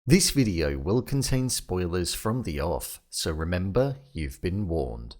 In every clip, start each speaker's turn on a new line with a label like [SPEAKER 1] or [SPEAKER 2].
[SPEAKER 1] This video will contain spoilers from the off, so remember, you've been warned.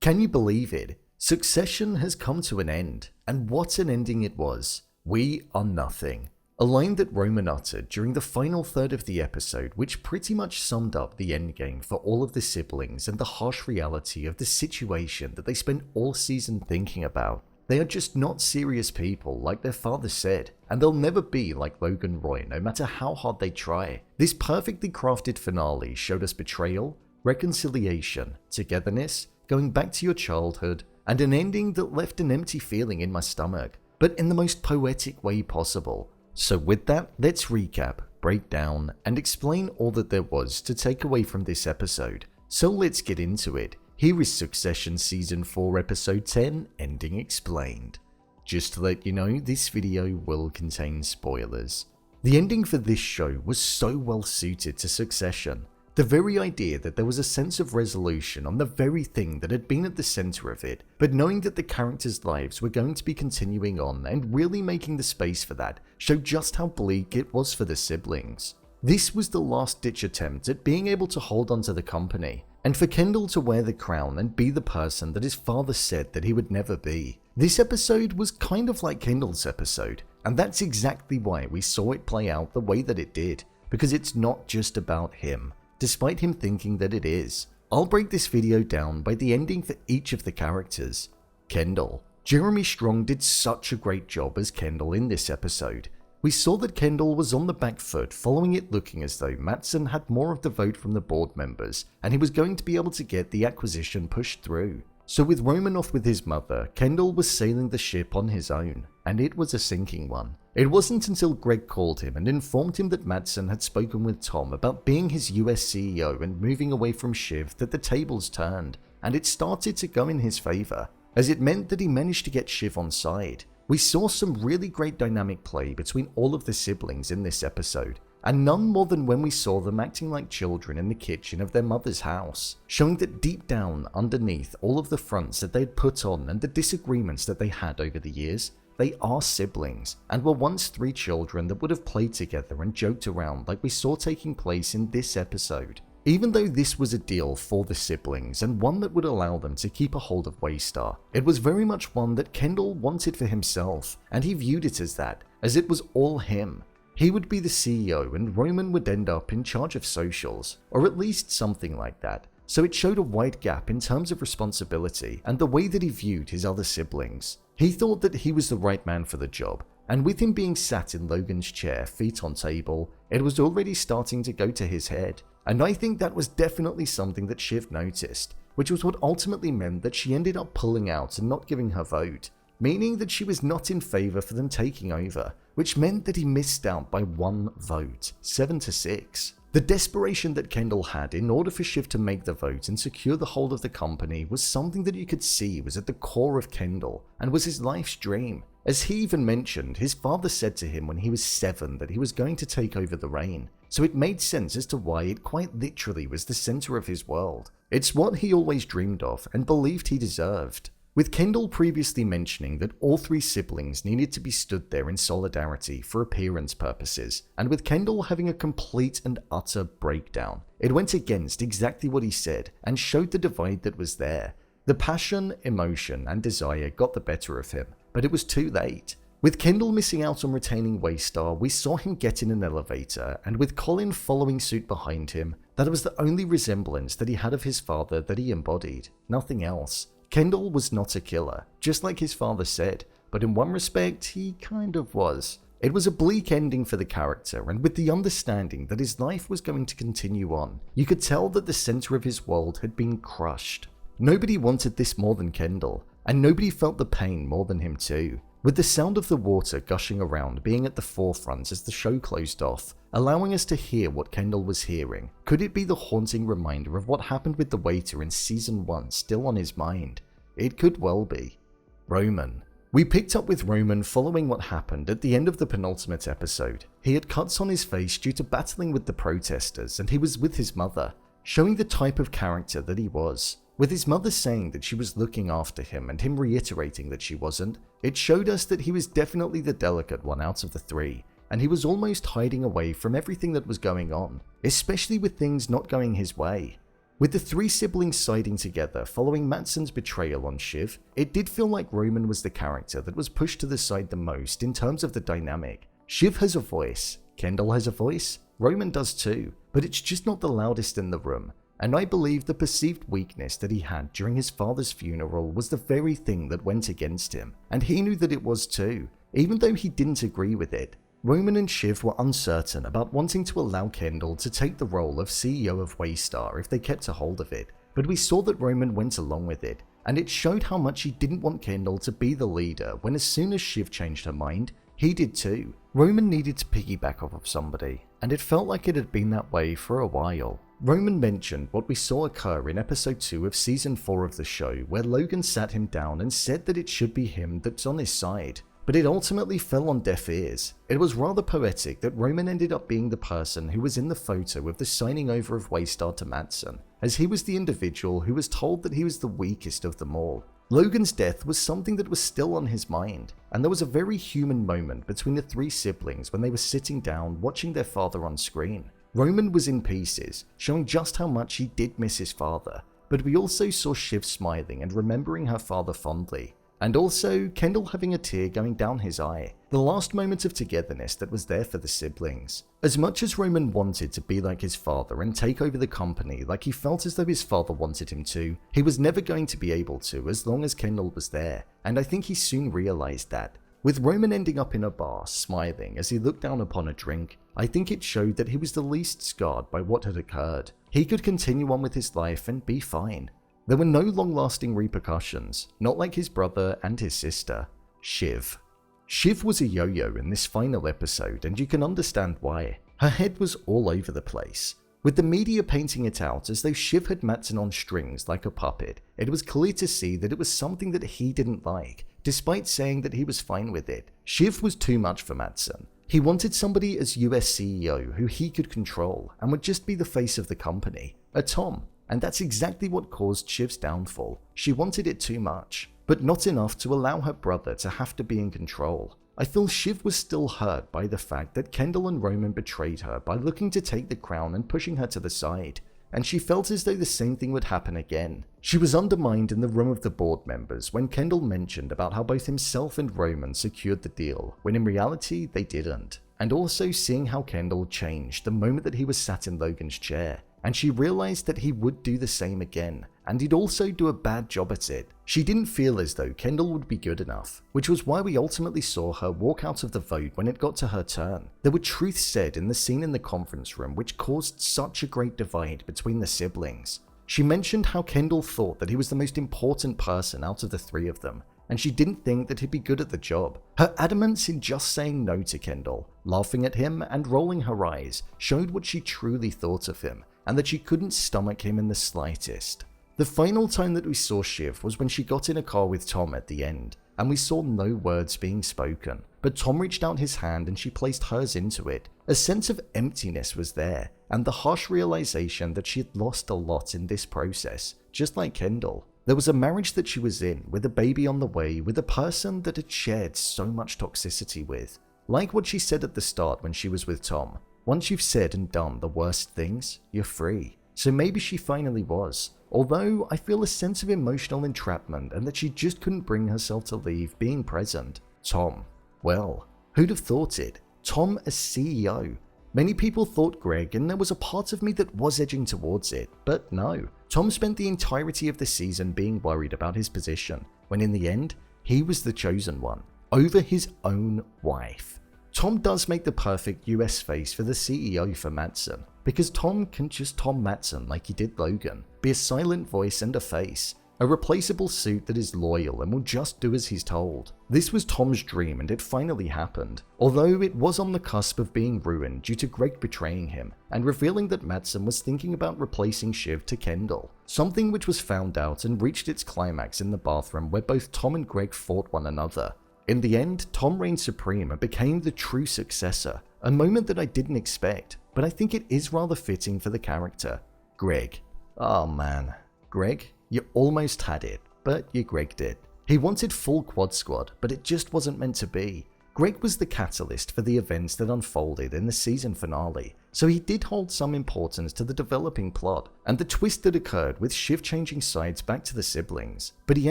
[SPEAKER 1] Can you believe it? Succession has come to an end, and what an ending it was. We are nothing. A line that Roman uttered during the final third of the episode, which pretty much summed up the endgame for all of the siblings and the harsh reality of the situation that they spent all season thinking about. They are just not serious people like their father said, and they'll never be like Logan Roy no matter how hard they try. This perfectly crafted finale showed us betrayal, reconciliation, togetherness, going back to your childhood, and an ending that left an empty feeling in my stomach, but in the most poetic way possible. So with that, let's recap, break down, and explain all that there was to take away from this episode. So let's get into it. Here is Succession Season 4 Episode 10, Ending Explained. Just to let you know, this video will contain spoilers. The ending for this show was so well suited to Succession. The very idea that there was a sense of resolution on the very thing that had been at the center of it, but knowing that the characters' lives were going to be continuing on and really making the space for that showed just how bleak it was for the siblings. This was the last-ditch attempt at being able to hold onto the company, and for Kendall to wear the crown and be the person that his father said that he would never be. This episode was kind of like Kendall's episode, and that's exactly why we saw it play out the way that it did, because it's not just about him, despite him thinking that it is. I'll break this video down by the ending for each of the characters. Kendall. Jeremy Strong did such a great job as Kendall in this episode. We saw that Kendall was on the back foot following it looking as though Matsson had more of the vote from the board members and he was going to be able to get the acquisition pushed through. So with Roman off with his mother, Kendall was sailing the ship on his own, and it was a sinking one. It wasn't until Greg called him and informed him that Matsson had spoken with Tom about being his US CEO and moving away from Shiv that the tables turned, and it started to go in his favor, as it meant that he managed to get Shiv on side. We saw some really great dynamic play between all of the siblings in this episode, and none more than when we saw them acting like children in the kitchen of their mother's house, showing that deep down underneath all of the fronts that they had put on and the disagreements that they had over the years, they are siblings and were once three children that would have played together and joked around like we saw taking place in this episode. Even though this was a deal for the siblings and one that would allow them to keep a hold of Waystar, it was very much one that Kendall wanted for himself, and he viewed it as that, as it was all him. He would be the CEO and Roman would end up in charge of socials, or at least something like that. So it showed a wide gap in terms of responsibility and the way that he viewed his other siblings. He thought that he was the right man for the job, and with him being sat in Logan's chair, feet on table, it was already starting to go to his head. And I think that was definitely something that Shiv noticed, which was what ultimately meant that she ended up pulling out and not giving her vote, meaning that she was not in favor for them taking over, which meant that he missed out by one vote, 7-6. The desperation that Kendall had in order for Shiv to make the vote and secure the hold of the company was something that you could see was at the core of Kendall and was his life's dream. As he even mentioned, his father said to him when he was 7 that he was going to take over the reign, so it made sense as to why it quite literally was the center of his world. It's what he always dreamed of and believed he deserved. With Kendall previously mentioning that all three siblings needed to be stood there in solidarity for appearance purposes, and with Kendall having a complete and utter breakdown, it went against exactly what he said and showed the divide that was there. The passion, emotion, and desire got the better of him, but it was too late. With Kendall missing out on retaining Waystar, we saw him get in an elevator, and with Colin following suit behind him, that was the only resemblance that he had of his father that he embodied, nothing else. Kendall was not a killer, just like his father said, but in one respect, he kind of was. It was a bleak ending for the character, and with the understanding that his life was going to continue on, you could tell that the center of his world had been crushed. Nobody wanted this more than Kendall, and nobody felt the pain more than him too. With the sound of the water gushing around being at the forefront as the show closed off, allowing us to hear what Kendall was hearing, could it be the haunting reminder of what happened with the waiter in Season 1 still on his mind? It could well be. Roman. We picked up with Roman following what happened at the end of the penultimate episode. He had cuts on his face due to battling with the protesters, and he was with his mother, showing the type of character that he was. With his mother saying that she was looking after him and him reiterating that she wasn't, it showed us that he was definitely the delicate one out of the three, and he was almost hiding away from everything that was going on, especially with things not going his way. With the three siblings siding together following Matsson's betrayal on Shiv, it did feel like Roman was the character that was pushed to the side the most in terms of the dynamic. Shiv has a voice, Kendall has a voice, Roman does too, but it's just not the loudest in the room, and I believe the perceived weakness that he had during his father's funeral was the very thing that went against him, and he knew that it was too, even though he didn't agree with it. Roman and Shiv were uncertain about wanting to allow Kendall to take the role of CEO of Waystar if they kept a hold of it, but we saw that Roman went along with it, and it showed how much he didn't want Kendall to be the leader when as soon as Shiv changed her mind, he did too. Roman needed to piggyback off of somebody, and it felt like it had been that way for a while. Roman mentioned what we saw occur in episode 2 of season 4 of the show, where Logan sat him down and said that it should be him that's on his side. But it ultimately fell on deaf ears. It was rather poetic that Roman ended up being the person who was in the photo of the signing over of Waystar to Matsson, as he was the individual who was told that he was the weakest of them all. Logan's death was something that was still on his mind, and there was a very human moment between the three siblings when they were sitting down watching their father on screen. Roman was in pieces, showing just how much he did miss his father, but we also saw Shiv smiling and remembering her father fondly. And also, Kendall having a tear going down his eye, the last moment of togetherness that was there for the siblings. As much as Roman wanted to be like his father and take over the company like he felt as though his father wanted him to, he was never going to be able to as long as Kendall was there, and I think he soon realized that. With Roman ending up in a bar, smiling as he looked down upon a drink, I think it showed that he was the least scarred by what had occurred. He could continue on with his life and be fine. There were no long-lasting repercussions, not like his brother and his sister, Shiv. Shiv was a yo-yo in this final episode, and you can understand why. Her head was all over the place. With the media painting it out as though Shiv had Matsson on strings like a puppet, it was clear to see that it was something that he didn't like, despite saying that he was fine with it. Shiv was too much for Matsson. He wanted somebody as US CEO who he could control and would just be the face of the company, a Tom. And that's exactly what caused Shiv's downfall. She wanted it too much, but not enough to allow her brother to have to be in control. I feel Shiv was still hurt by the fact that Kendall and Roman betrayed her by looking to take the crown and pushing her to the side, and she felt as though the same thing would happen again. She was undermined in the room of the board members when Kendall mentioned about how both himself and Roman secured the deal, when in reality they didn't, and also seeing how Kendall changed the moment that he was sat in Logan's chair. And she realized that he would do the same again, and he'd also do a bad job at it. She didn't feel as though Kendall would be good enough, which was why we ultimately saw her walk out of the vote when it got to her turn. There were truths said in the scene in the conference room which caused such a great divide between the siblings. She mentioned how Kendall thought that he was the most important person out of the three of them, and she didn't think that he'd be good at the job. Her adamance in just saying no to Kendall, laughing at him and rolling her eyes, showed what she truly thought of him, and that she couldn't stomach him in the slightest. The final time that we saw Shiv was when she got in a car with Tom at the end, and we saw no words being spoken, but Tom reached out his hand and she placed hers into it. A sense of emptiness was there, and the harsh realization that she had lost a lot in this process, just like Kendall. There was a marriage that she was in, with a baby on the way, with a person that had shared so much toxicity with. Like what she said at the start when she was with Tom, once you've said and done the worst things, you're free. So maybe she finally was, although I feel a sense of emotional entrapment and that she just couldn't bring herself to leave being present. Tom. Well, who'd have thought it? Tom as CEO. Many people thought Greg, and there was a part of me that was edging towards it, but no. Tom spent the entirety of the season being worried about his position, when in the end, he was the chosen one, over his own wife. Tom does make the perfect US face for the CEO for Matsson, because Tom can just Tom Matsson like he did Logan, be a silent voice and a face, a replaceable suit that is loyal and will just do as he's told. This was Tom's dream and it finally happened, although it was on the cusp of being ruined due to Greg betraying him and revealing that Matsson was thinking about replacing Shiv to Kendall, something which was found out and reached its climax in the bathroom where both Tom and Greg fought one another. In the end, Tom reigned supreme and became the true successor, a moment that I didn't expect, but I think it is rather fitting for the character. Greg. Oh man. Greg, you almost had it, but you Gregged it. He wanted full quad squad, but it just wasn't meant to be. Greg was the catalyst for the events that unfolded in the season finale, so he did hold some importance to the developing plot and the twist that occurred with Shiv changing sides back to the siblings, but he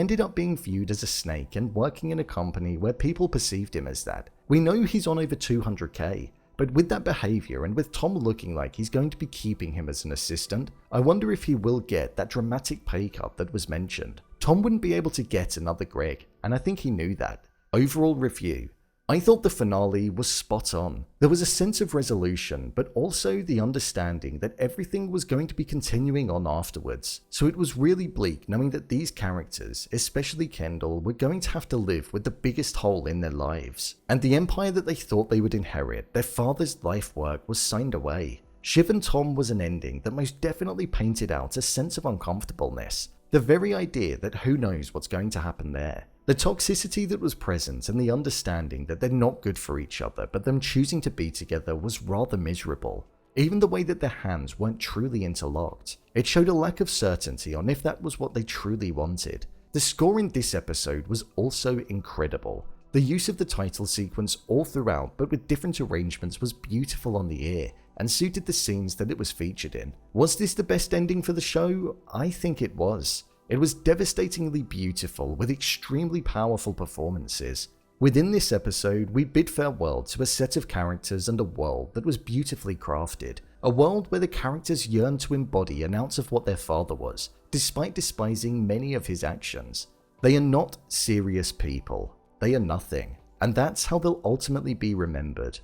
[SPEAKER 1] ended up being viewed as a snake and working in a company where people perceived him as that. We know he's on over 200k, but with that behavior and with Tom looking like he's going to be keeping him as an assistant, I wonder if he will get that dramatic pay cut that was mentioned. Tom wouldn't be able to get another Greg, and I think he knew that. Overall review. I thought the finale was spot on. There was a sense of resolution, but also the understanding that everything was going to be continuing on afterwards. So it was really bleak knowing that these characters, especially Kendall, were going to have to live with the biggest hole in their lives. And the empire that they thought they would inherit, their father's life work, was signed away. Shiv and Tom was an ending that most definitely painted out a sense of uncomfortableness. The very idea that who knows what's going to happen there. The toxicity that was present and the understanding that they're not good for each other, but them choosing to be together was rather miserable. Even the way that their hands weren't truly interlocked. It showed a lack of certainty on if that was what they truly wanted. The score in this episode was also incredible. The use of the title sequence all throughout, but with different arrangements, was beautiful on the ear and suited the scenes that it was featured in. Was this the best ending for the show? I think it was. It was devastatingly beautiful with extremely powerful performances. Within this episode, we bid farewell to a set of characters and a world that was beautifully crafted. A world where the characters yearned to embody an ounce of what their father was, despite despising many of his actions. They are not serious people. They are nothing. And that's how they'll ultimately be remembered.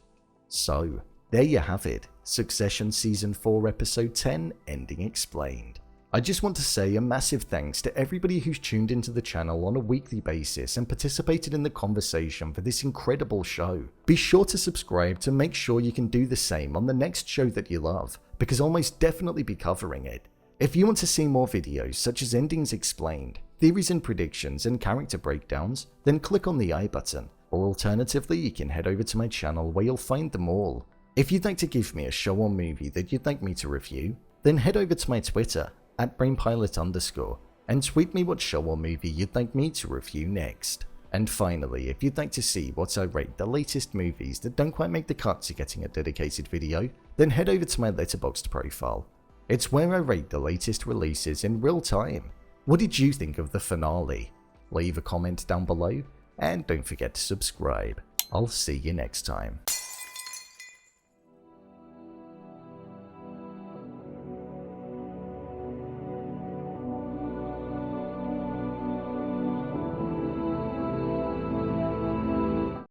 [SPEAKER 1] So, there you have it. Succession Season 4 Episode 10, Ending Explained. I just want to say a massive thanks to everybody who's tuned into the channel on a weekly basis and participated in the conversation for this incredible show. Be sure to subscribe to make sure you can do the same on the next show that you love, because I'll most definitely be covering it. If you want to see more videos such as Endings Explained, theories and predictions, and character breakdowns, then click on the I button, or alternatively you can head over to my channel where you'll find them all. If you'd like to give me a show or movie that you'd like me to review, then head over to my Twitter, @BrainPilot_, and tweet me what show or movie you'd like me to review next. And finally, if you'd like to see what I rate the latest movies that don't quite make the cut to getting a dedicated video, then head over to my Letterboxd profile. It's where I rate the latest releases in real time. What did you think of the finale? Leave a comment down below, and don't forget to subscribe. I'll see you next time.